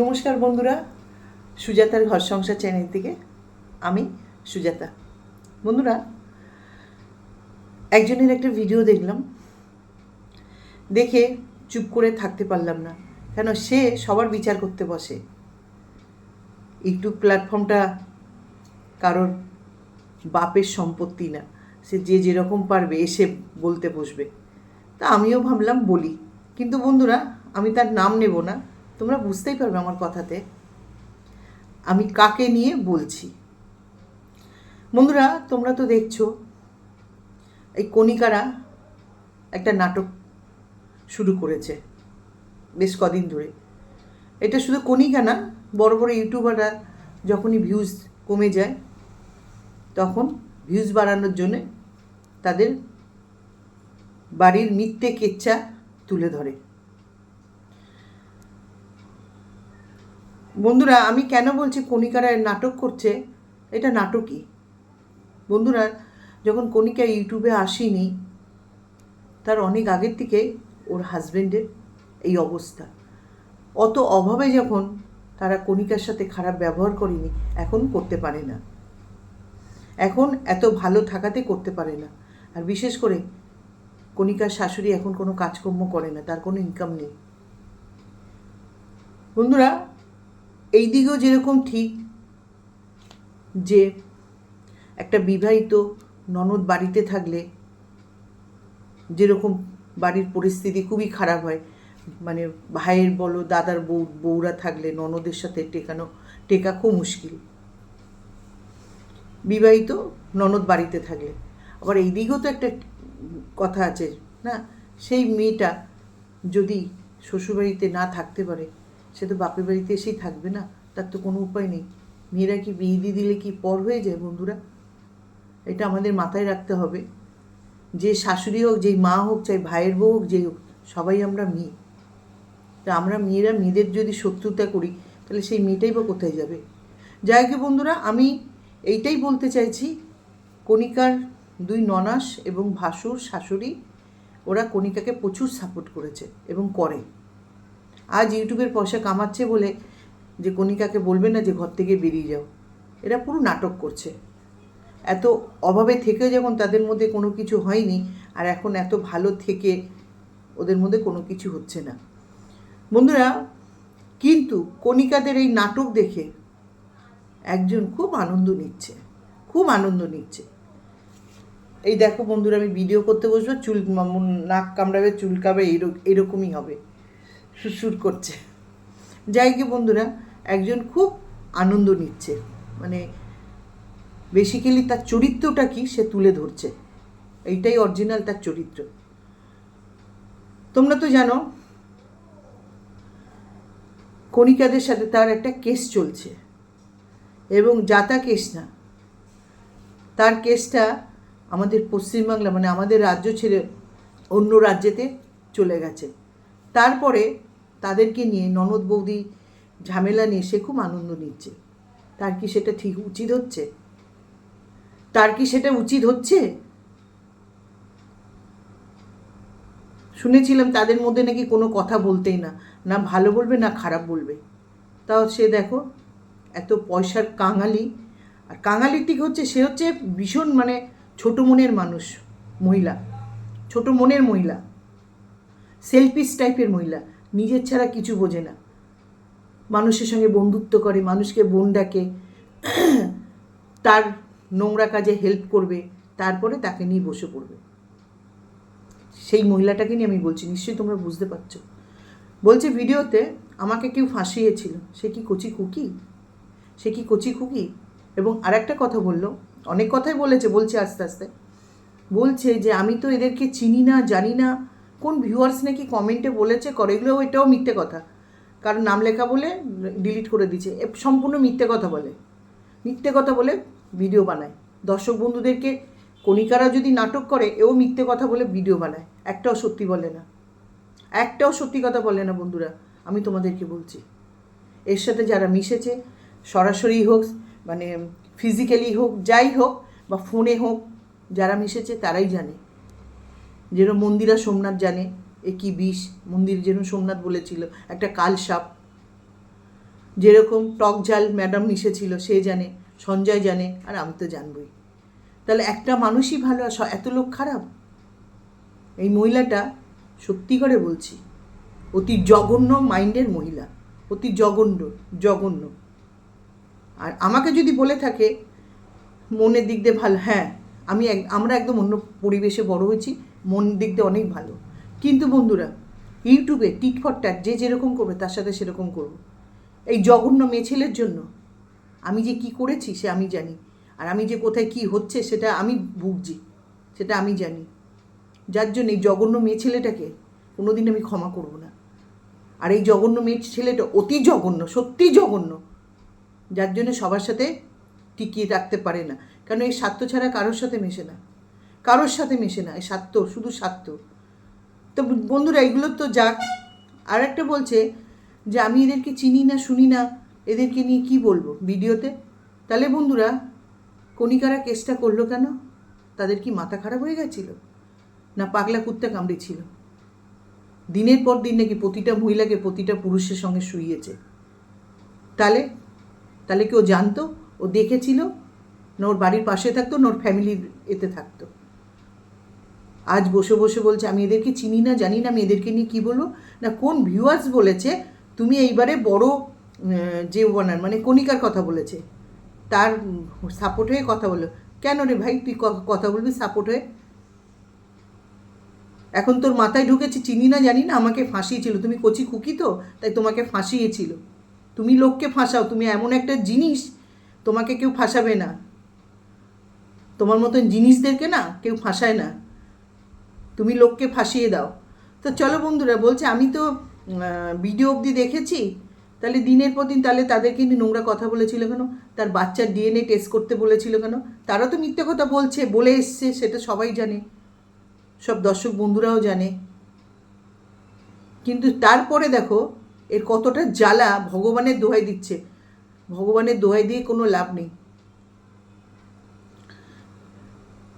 নমস্কার বন্ধুরা, সুজাতার ঘর সংসার চ্যানেল থেকে আমি সুজাতা। বন্ধুরা, একজনের একটা ভিডিও দেখলাম, দেখে চুপ করে থাকতে পারলাম না। কেন সে সবার বিচার করতে বসে। ইউটিউব প্ল্যাটফর্মটা কারোর বাপের সম্পত্তি না, সে যে যেরকম পারবে এসে বলতে বসবে। তা আমিও ভাবলাম বলি, কিন্তু বন্ধুরা আমি তার নাম নেব না, তোমরা বুঝতেই পারবে আমার কথাতে আমি কাকে নিয়ে বলছি। বন্ধুরা, তোমরা তো দেখছো এই কণিকারা একটা নাটক শুরু করেছে বেশ কদিন ধরে। এটা শুধু কণিকা না, বড় বড় ইউটিউবাররা যখনই ভিউজ কমে যায় তখন ভিউজ বাড়ানোর জন্যে তাদের বাড়ির মিথ্যে কেচ্চা তুলে ধরে। বন্ধুরা, আমি কেন বলছি কণিকারা নাটক করছে? এটা নাটকই। বন্ধুরা, যখন কণিকা ইউটিউবে আসেনি তার অনেক আগের থেকে ওর হাজব্যান্ডের এই অবস্থা। অত অভাবে যখন তারা কণিকার সাথে খারাপ ব্যবহার করেনি, এখন করতে পারে না। এখন এত ভালো থাকাতে করতে পারে না। আর বিশেষ করে কণিকার শাশুড়ি এখন কোনো কাজকর্ম করে না, তার কোনো ইনকাম নেই। বন্ধুরা, এই দিকেও যেরকম ঠিক যে একটা বিবাহিত ননদ বাড়িতে থাকলে যেরকম বাড়ির পরিস্থিতি খুবই খারাপ হয়, মানে ভাইয়ের বলো দাদার বউরা থাকলে ননদের সাথে টেকা খুব মুশকিল, বিবাহিত ননদ বাড়িতে থাকলে। আবার এই দিকেও তো একটা কথা আছে না, সেই মেয়েটা যদি শ্বশুরবাড়িতে না থাকতে পারে সে তো বাপের বাড়িতে এসেই থাকবে না, তার তো কোনো উপায় নেই। মেয়েরা কি বিয়ে দিয়ে দিলে কি পর হয়ে যায়? বন্ধুরা, এটা আমাদের মাথায় রাখতে হবে। যে শাশুড়ি হোক, যেই মা হোক, চাই ভাইয়ের বউ হোক, যেই হোক, সবাই আমরা মেয়ে। তা আমরা মেয়েদের যদি শত্রুতা করি তাহলে সেই মেয়েটাই বা কোথায় যাবে? যাই হোক বন্ধুরা, আমি এইটাই বলতে চাইছি, কণিকার দুই ননাস এবং ভাসুর শাশুড়ি ওরা কণিকাকে প্রচুর সাপোর্ট করেছে এবং করে। আজ ইউটিউবের পয়সা কামাচ্ছে বলে যে কণিকাকে বলবে না যে ঘর থেকে বেরিয়ে যাও, এরা পুরো নাটক করছে। এত অভাবে থেকেও যখন তাদের মধ্যে কোনো কিছু হয়নি, আর এখন এত ভালো থেকে ওদের মধ্যে কোনো কিছু হচ্ছে না। বন্ধুরা, কিন্তু কণিকাদের এই নাটক দেখে একজন খুব আনন্দ নিচ্ছে। এই দেখো বন্ধুরা, আমি ভিডিও করতে বসবো, নাক কামড়াবে, চুলকাবে, এরকমই হবে, সুরসুর করছে। যাই কি বন্ধুরা, একজন খুব আনন্দ নিচ্ছে, মানে বেসিক্যালি তার চরিত্রটা কি সে তুলে ধরছে, এইটাই অরিজিনাল তার চরিত্র। তোমরা তো জানো কণিকাদের সাথে তার একটা কেস চলছে, এবং যাতা কেস না, তার কেসটা আমাদের পশ্চিমবাংলা মানে আমাদের রাজ্য ছেড়ে অন্য রাজ্যেতে চলে গেছে। তারপরে তাদেরকে নিয়ে ননদ বৌদি ঝামেলা নিয়ে সে খুব আনন্দ নিচ্ছে। তার কি সেটা ঠিক উচিত হচ্ছে? শুনেছিলাম তাদের মধ্যে নাকি কোনো কথা বলতেই না, না ভালো বলবে না খারাপ বলবে। তাও সে দেখো এত পয়সার কাঙালি, আর কাঙালির ঠিক হচ্ছে সে হচ্ছে ভীষণ মানে ছোট মনের মহিলা, সেলফিশ টাইপের মহিলা, নিজের ছাড়া কিছু বোঝে না, মানুষের সঙ্গে বন্ধুত্ব করে, মানুষকে বোন ডাকে, তার নোংরা কাজে হেল্প করবে, তারপরে তাকে নিয়ে বসে পড়বে। সেই মহিলাটাকে নিয়ে আমি বলছি, নিশ্চয়ই তোমরা বুঝতে পারছো। বলছে ভিডিওতে আমাকে কেউ ফাঁসিয়েছিল, সে কি কচি খুকি? এবং আর একটা কথা বললো, অনেক কথাই বলছে আস্তে আস্তে, বলছে যে আমি তো এদেরকে চিনি না, জানি না। কোন ভিউয়ার্স নাকি কমেন্টে বলেছে করে, এগুলো এটাও মিথ্যে কথা, কারণ নাম লেখা বলে ডিলিট করে দিচ্ছে। সম্পূর্ণ মিথ্যে কথা বলে ভিডিও বানায়। দর্শক বন্ধুদেরকে কণিকারা যদি নাটক করে, এও মিথ্যে কথা বলে ভিডিও বানায়, একটাও সত্যি কথা বলে না। বন্ধুরা, আমি তোমাদেরকে বলছি, এর সাথে যারা মিশেছে, সরাসরি হোক মানে ফিজিক্যালি হোক, যাই হোক বা ফোনে হোক, যারা মিশেছে তারাই জানে। যেরকম মন্দিরা সোমনাথ জানে এ কি বিষ, মন্দির যেন সোমনাথ বলেছিল একটা কাল সাপ, যেরকম টক ঝাল ম্যাডাম মিশেছিল সে জানে, সঞ্জয় জানে, আর আমি তো জানবই। তাহলে একটা মানুষই ভালো আর এত লোক খারাপ? এই মহিলাটা সত্যি করে বলছি অতি জঘন্য মাইন্ডের মহিলা, অতি জঘন্য। আর আমাকে যদি বলে থাকে মনের দিক দিয়ে ভালো, হ্যাঁ আমরা একদম অন্য পরিবেশে বড় হয়েছি, মন দিক দিয়ে অনেক ভালো। কিন্তু বন্ধুরা, ইউটিউবে টিট ফর ট্যাট যে যেরকম করবে তার সাথে সেরকম করবো। এই জঘন্য মেয়ে ছেলের জন্য আমি যে কি করেছি সে আমি জানি, আর আমি যে কোথায় কি হচ্ছে সেটা আমি ভুগছি, সেটা আমি জানি। যার জন্য এই জঘন্য মেয়ে ছেলেটাকে কোনোদিন আমি ক্ষমা করব না। আর এই জঘন্য মেয়ে ছেলেটা অতি জঘন্য, সত্যি জঘন্য, যার জন্য সবার সাথে টিকিয়ে রাখতে পারে না। কারণ এই স্বার্থ ছাড়া কারোর সাথে মেশে না, এই স্বার্থ, শুধু স্বার্থ। তো বন্ধুরা এগুলো তো যাক। আর একটা বলছে যে আমি এদেরকে চিনি না, শুনি না, এদেরকে নিয়ে কি বলবো ভিডিওতে। তাহলে বন্ধুরা কণিকারা কেসটা করলো কেন? তাদের কি মাথা খারাপ হয়ে গেছিল, না পাগলা কুত্তা কামড়েছিল? দিনের পর দিন নাকি প্রতিটা মহিলাকে প্রতিটা পুরুষের সঙ্গে শুইয়েছে। তাহলে কি ও জানতো, ও দেখেছিল, না ওর বাড়ির পাশে থাকতো, না ওর ফ্যামিলির এতে থাকতো? আজ বসে বসে বলছে আমি এদেরকে চিনি না, জানি না, আমি এদেরকে নিয়ে কী বলবো। না কোন ভিউয়ার্স বলেছে তুমি এইবারে বড় যে ওনার মানে কণিকার কথা বলেছে, তার সাপোর্ট হয়ে কথা বলো। কেন রে ভাই তুই কথা বলবি সাপোর্ট হয়ে? এখন তোর মাথায় ঢুকেছে চিনি না, জানি না, আমাকে ফাঁসিয়েছিল। তুমি কচি খুকি তো, তাই তোমাকে ফাঁসিয়েছিল। তুমি লোককে ফাঁসাও, তুমি এমন একটা জিনিস, তোমাকে কেউ ফাঁসাবে না। তোমার মতন জিনিসদেরকে না কেউ ফাঁসায় না, তুমি লোককে ফাঁসিয়ে দাও। তো চলো বন্ধুরা, বলছে আমি তো ভিডিও অবধি দেখেছি, তাহলে দিনের পর দিন তাহলে তাদেরকে নিয়ে নোংরা কথা বলেছিল কেন? তার বাচ্চার ডিএনএ টেস্ট করতে বলেছিল কেন? তারা তো মিথ্যে কথা বলে এসছে, সেটা সবাই জানে, সব দর্শক বন্ধুরাও জানে। কিন্তু তারপরে দেখো এর কতটা জ্বালা, ভগবানের দোহাই দিচ্ছে। ভগবানের দোহাই দিয়ে কোনো লাভ নেই।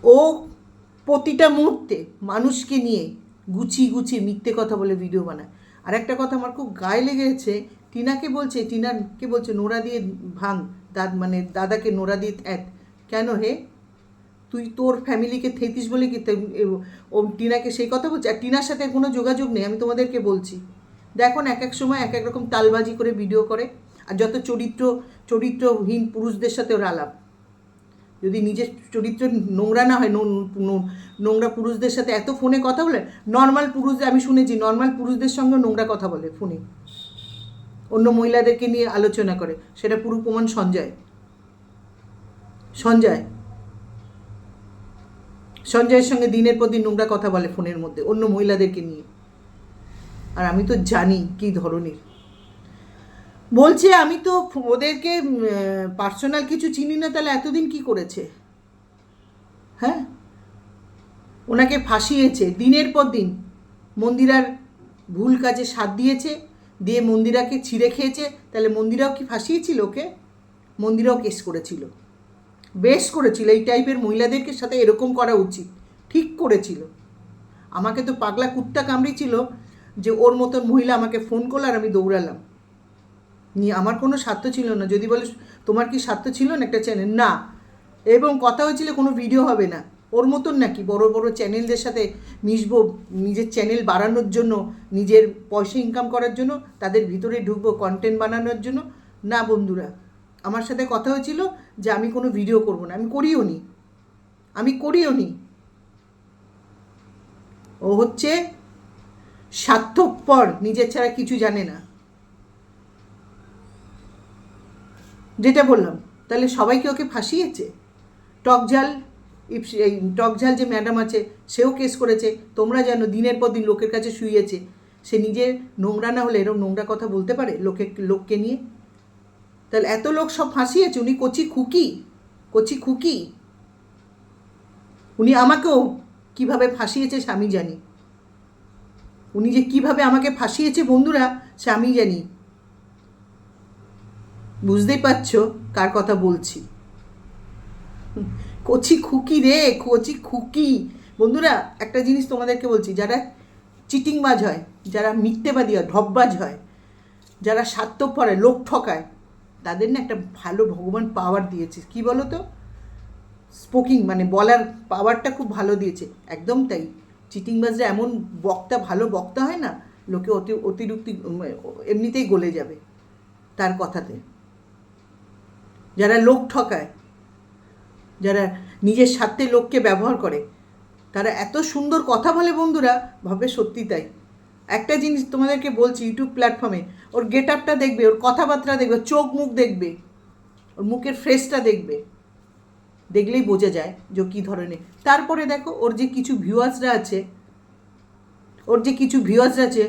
ও প্রতিটা মুহূর্তে মানুষকে নিয়ে গুছিয়ে মিথ্যে কথা বলে ভিডিও বানায়। আর একটা কথা আমার খুব গায়ে লেগেছে, টিনাকে বলছে নোড়া দিয়ে ভাঙ, মানে দাদাকে নোড়া দিয়ে কেন হে? তুই তোর ফ্যামিলিকে থেতিস বলে কি ও টিনাকে সেই কথা বলছে? আর টিনার সাথে কোনো যোগাযোগ নেই, আমি তোমাদেরকে বলছি। দেখো না, এক এক সময় এক এক রকম তালবাজি করে ভিডিও করে। আর যত চরিত্রহীন পুরুষদের সাথে ওর আলাপ। যদি নিজের চরিত্র নোংরা না হয়, নোংরা পুরুষদের সাথে এত ফোনে কথা বলে। নর্মাল পুরুষদের আমি শুনেছি, নর্মাল পুরুষদের সঙ্গে নোংরা কথা বলে ফোনে, অন্য মহিলাদেরকে নিয়ে আলোচনা করে। সেটা পুরো প্রমাণ সঞ্জয়ের সঙ্গে দিনের পর দিন নোংরা কথা বলে ফোনের মধ্যে অন্য মহিলাদেরকে নিয়ে। আর আমি তো জানি কী ধরনের। বলছে আমি তো ওদেরকে পার্সোনাল কিছু চিনি না, তাহলে এতদিন কি করেছে? হ্যাঁ, ওনাকে ফাঁসিয়েছে দিনের পর দিন। মন্দিরার ভুল কাজে সাথ দিয়েছে, দিয়ে মন্দিরাকে ছিঁড়ে খেয়েছে। তাহলে মন্দিরাও কি ফাঁসিয়েছিল ওকে? মন্দিরাও কেস করেছিল, বেশ করেছিল। এই টাইপের মহিলাদেরকে সাথে এরকম করা উচিত, ঠিক করেছিল। আমাকে তো পাগলা কুত্তা কামড়েছিল যে ওর মতন মহিলা আমাকে ফোন করলো আর আমি দৌড়ালাম নিয়ে। আমার কোনো স্বার্থ ছিল না। যদি বলে তোমার কি স্বার্থ ছিল না একটা চ্যানেল? না। এবং কথা হয়েছিল কোনো ভিডিও হবে না। ওর মতন নাকি বড় বড় চ্যানেলদের সাথে মিশবো, নিজের চ্যানেল বাড়ানোর জন্য, নিজের পয়সা ইনকাম করার জন্য, তাদের ভিতরে ঢুকবো কন্টেন্ট বানানোর জন্য? না বন্ধুরা, আমার সাথে কথা হয়েছিল যে আমি কোনো ভিডিও করব না। আমি করিও নি। ও হচ্ছে স্বার্থপর, নিজের ছাড়া কিছু জানে না, যেটা বললাম। তাহলে সবাইকে ওকে ফাঁসিয়েছে। টকঝাল যে ম্যাডাম আছে সেও কেস করেছে। তোমরা জানো দিনের পর দিন লোকের কাছে শুয়েছে। সে নিজে নোংরা না হলে এরকম নোংরা কথা বলতে পারে লোককে নিয়ে? তাহলে এত লোক সব ফাঁসিয়েছে। উনি কচি খুকি। উনি আমাকেও কিভাবে ফাঁসিয়েছে সে আমি জানি। উনি যে কিভাবে আমাকে ফাঁসিয়েছে বন্ধুরা, সে আমি জানি। বুঝতেই পারছো কার কথা বলছি। কচি খুকি বন্ধুরা, একটা জিনিস তোমাদেরকে বলছি, যারা চিটিংবাজ হয়, যারা মিথ্যেবাদী হয়, ঢপবাজ হয়, যারা স্বার্থপরে লোক ঠকায় তাদের না একটা ভালো ভগবান পাওয়ার দিয়েছে, কি বলো তো, স্পোকিং মানে বলার পাওয়ারটা খুব ভালো দিয়েছে। একদম তাই, চিটিংবাজরা এমন বক্তা, ভালো বক্তা হয় না, লোকে অতিরিক্ত এমনিতেই গলে যাবে তার কথাতে। যারা লোক ঠকায়, যারা নিজের স্বার্থে লোককে ব্যবহার করে, তারা এত সুন্দর কথা বলে বন্ধুরা, ভাবে সত্যি তাই। একটা জিনিস তোমাদেরকে বলছি, ইউটিউব প্ল্যাটফর্মে ওর গেট আপটা দেখবে, ওর কথাবার্তা দেখবে, চোখ মুখ দেখবে, ওর মুখের ফ্রেশটা দেখবে, দেখলেই বোঝা যায় যে কী ধরনের। তারপরে দেখো ওর যে কিছু ভিউয়ার্সরা আছে,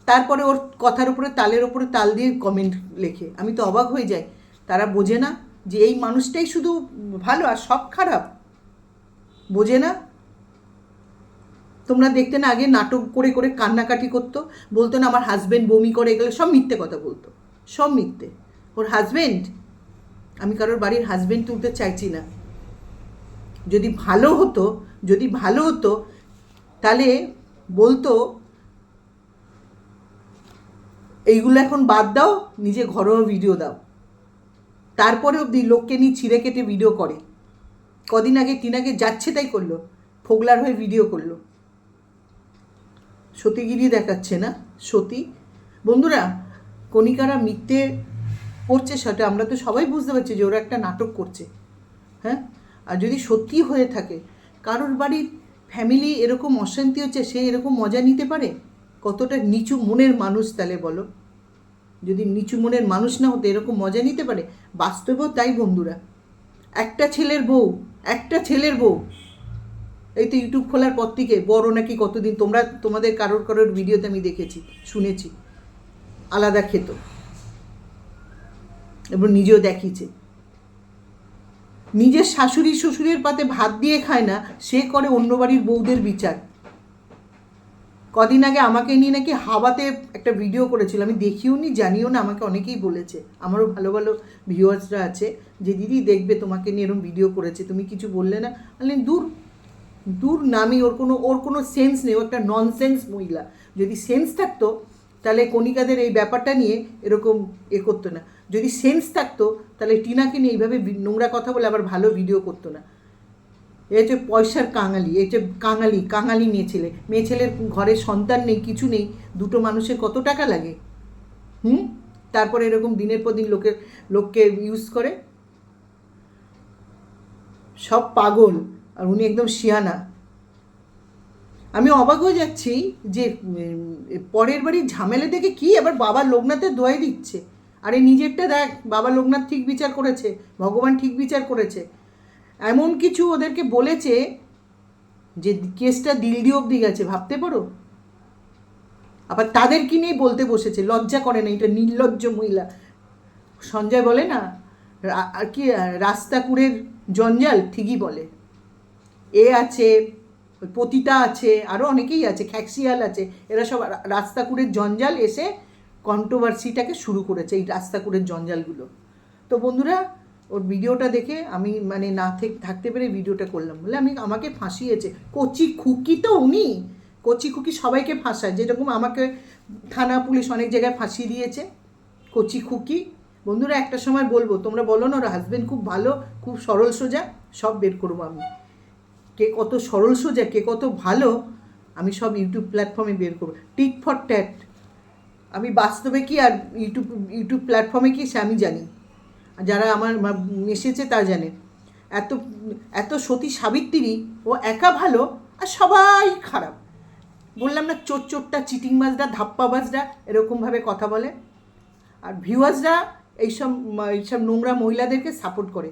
তারপরে ওর কথার উপরে তালের উপরে তাল দিয়ে কমেন্ট লেখে। আমি তো অবাক হয়ে যাই, তারা বোঝে না যে এই মানুষটাই শুধু ভালো আর সব খারাপ, বোঝে না। তোমরা দেখতে না, আগে নাটক করে করে কান্নাকাটি করতো, বলতো না আমার হাজব্যান্ড বমি করে, এগুলো সব মিথ্যে কথা বলতো, সব মিথ্যে। ওর হাজব্যান্ড, আমি কারোর বাড়ির হাজব্যান্ড তুলতে চাইছি না, যদি ভালো হতো তাহলে বলতো এইগুলো এখন বাদ দাও, নিজে ঘরোয়া ভিডিও দাও। তারপরে অবধি লোককে নিয়ে ছিঁড়ে কেটে ভিডিও করে। কদিন আগে টিনাকে যাচ্ছে তাই করলো, ফোগলার হয়ে ভিডিও করলো, সতীগিরি দেখাচ্ছে না সতী। বন্ধুরা, কণিকারা মিথ্যে করছে, সেটা আমরা তো সবাই বুঝতে পারছি যে ওরা একটা নাটক করছে, হ্যাঁ। আর যদি সত্যি হয়ে থাকে, কারোর বাড়ির ফ্যামিলি এরকম অশান্তি হচ্ছে, সে এরকম মজা নিতে পারে? কতটা নিচু মনের মানুষ তাহলে বলো। যদি নিচু মনের মানুষ না হতো এরকম মজা নিতে পারে? বাস্তবেও তাই বন্ধুরা। একটা ছেলের বউ এই তো ইউটিউব খোলার পর থেকে বড় নাকি কতদিন, তোমাদের কারোর ভিডিওতে আমি দেখেছি, শুনেছি, আলাদা খেত এবং নিজেও দেখিয়েছে। নিজের শাশুড়ি শ্বশুরের পাতে ভাত দিয়ে খায় না, সে করে অন্য বাড়ির বউদের বিচার। কদিন আগে আমাকে নিয়ে নাকি হাওয়াতে একটা ভিডিও করেছিল, আমি দেখিও নি জানিও না, আমাকে অনেকেই বলেছে, আমারও ভালো ভালো ভিউয়ার্সরা আছে যে দিদি দেখবে তোমাকে নিয়ে এরকম ভিডিও করেছে, তুমি কিছু বললে না। বললেন দূর নামি, ওর কোনো সেন্স নেই, ও একটা ননসেন্স মহিলা। যদি সেন্স থাকতো তাহলে কণিকাদের এই ব্যাপারটা নিয়ে এরকম করতো না। যদি সেন্স থাকতো তাহলে টিনাকে নিয়ে এইভাবে নোংরা কথা বলে আবার ভালো ভিডিও করতো না। এ হচ্ছে পয়সার কাঙালি, এ হচ্ছে কাঙালি মেয়ে ছেলের ঘরে সন্তান নেই, কিছু নেই, দুটো মানুষের কত টাকা লাগে, তারপরে এরকম দিনের পর দিন লোককে ইউজ করে। সব পাগল, আর উনি একদম শিয়ানা। আমি অবাক হয়ে যাচ্ছি যে পরের বাড়ির ঝামেলা দেখে কি আবার বাবা লোকনাথের দোয়াই দিচ্ছে। আরে নিজেরটা দেখ, বাবা লোকনাথ ঠিক বিচার করেছে, ভগবান ঠিক বিচার করেছে। এমন কিছু ওদেরকে বলেছে যে কেসটা দিল্লি অবধি গেছে, ভাবতে পারো। আবার তাদেরকে নিয়ে বলতে বসেছে, লজ্জা করে না, এটা নির্লজ্জ মহিলা। সঞ্জয় বলে না আর কি, রাস্তাকুড়ের জঞ্জাল, ঠিকই বলে। এ আছে, পতিতা আছে, আরও অনেকেই আছে, খ্যাক্সিয়াল আছে, এরা সব রাস্তাকুড়ের জঞ্জাল এসে কন্ট্রোভার্সিটাকে শুরু করেছে, এই রাস্তাকুড়ের জঞ্জালগুলো। তো বন্ধুরা, ওর ভিডিওটা দেখে আমি মানে না থাকতে পেরে ভিডিওটা করলাম, বলে আমাকে ফাঁসিয়েছে। কচি খুকি তো উনি, কচি খুকি সবাইকে ফাঁসায়, যেরকম আমাকে থানা পুলিশ অনেক জায়গায় ফাঁসিয়ে দিয়েছে, কচি খুকি। বন্ধুরা, একটা সময় বলবো, তোমরা বলো না ওর হাজব্যান্ড খুব ভালো, খুব সরল সোজা, সব বের করবো আমি, কে কত সরল সোজা, কে কত ভালো, আমি সব ইউটিউব প্ল্যাটফর্মে বের করবো। টিট ফর ট্যাট, আমি বাস্তবে কি আর ইউটিউব প্ল্যাটফর্মে কি সে আমি জানি, যারা আমার এসেছে তা জানে। এত সতী সাবিত্রী, ও একা ভালো আর সবাই খারাপ। বললাম না, চোরটা, চিটিংবাজরা, ধাপ্পাবাজরা এরকমভাবে কথা বলে, আর ভিউয়ার্সরা এইসব নোংরা মহিলাদেরকে সাপোর্ট করে।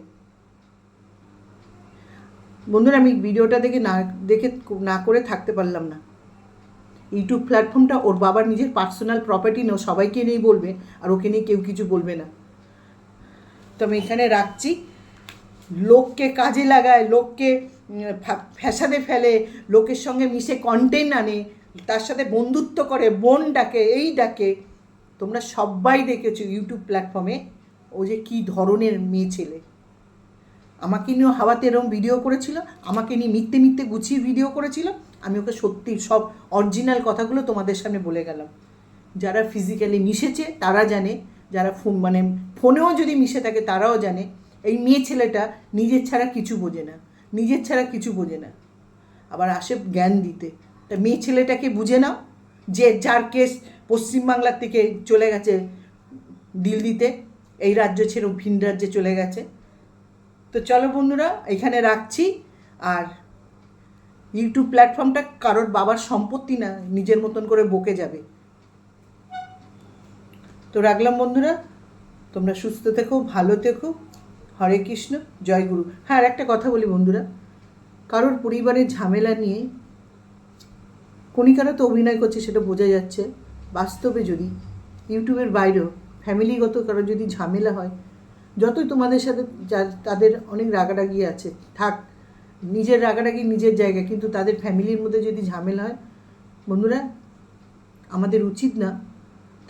বন্ধুরা, আমি ভিডিওটা দেখে না করে থাকতে পারলাম না। ইউটিউব প্ল্যাটফর্মটা ওর বাবার নিজের পার্সোনাল প্রপার্টি না, সবাইকে নিয়েই বলবে, আর ওকে নিয়ে কেউ কিছু বলবে না। তো আমি এখানে রাখছি। লোককে কাজে লাগায়, লোককে ফ্যাসাদে ফেলে, লোকের সঙ্গে মিশে কন্টেন্ট আনে, তার সাথে বন্ধুত্ব করে, বোন ডাকে, এই ডাকে। তোমরা সবাই দেখেছো ইউটিউব প্ল্যাটফর্মে ও যে কী ধরনের মেয়ে ছেলে। আমাকে নিয়েও হাওয়াতে এরকম ভিডিও করেছিল, আমাকে নিয়ে মিথ্যে গুছিয়ে ভিডিও করেছিল। আমি ওকে সত্যি সব অরিজিনাল কথাগুলো তোমাদের সামনে বলে গেলাম। যারা ফিজিক্যালি মিশেছে তারা জানে, যারা মানে ফোনেও যদি মিশে থাকে তারাও জানে এই মেয়ে ছেলেটা নিজের ছাড়া কিছু বোঝে না, নিজের ছাড়া কিছু বোঝে না। আবার আসে জ্ঞান দিতে। তা মেয়ে ছেলেটাকে বুঝে নাও, যে যার কেস পশ্চিমবাংলার থেকে চলে গেছে দিল্লিতে, এই রাজ্য ছেড়ে ভিন রাজ্যে চলে গেছে। তো চলো বন্ধুরা, এখানে রাখছি। আর ইউটিউব প্ল্যাটফর্মটা কারোর বাবার সম্পত্তি না, নিজের মতন করে বকে যাবে। তো রাখলাম বন্ধুরা, তোমরা সুস্থ থেকো, ভালো থেকো। হরে কৃষ্ণ, জয় গুরু। হ্যাঁ, আর একটা কথা বলি বন্ধুরা, কারোর পরিবারের ঝামেলা নিয়ে কণিকারা তো অভিনয় করছে, সেটা বোঝা যাচ্ছে। বাস্তবে যদি ইউটিউবের বাইরেও ফ্যামিলিগত কারো যদি ঝামেলা হয়, যতই তোমাদের সাথে তাদের অনেক রাগারাগি আছে থাক, নিজের রাগারাগি নিজের জায়গায়, কিন্তু তাদের ফ্যামিলির মধ্যে যদি ঝামেলা হয় বন্ধুরা, আমাদের উচিত না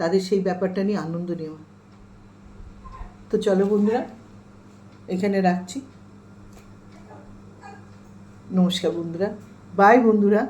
তাদের সেই ব্যাপারটা নিয়ে আনন্দ নেওয়া। তো চলো বন্ধুরা, এখানে রাখছি। নমস্কার বন্ধুরা, বাই বন্ধুরা।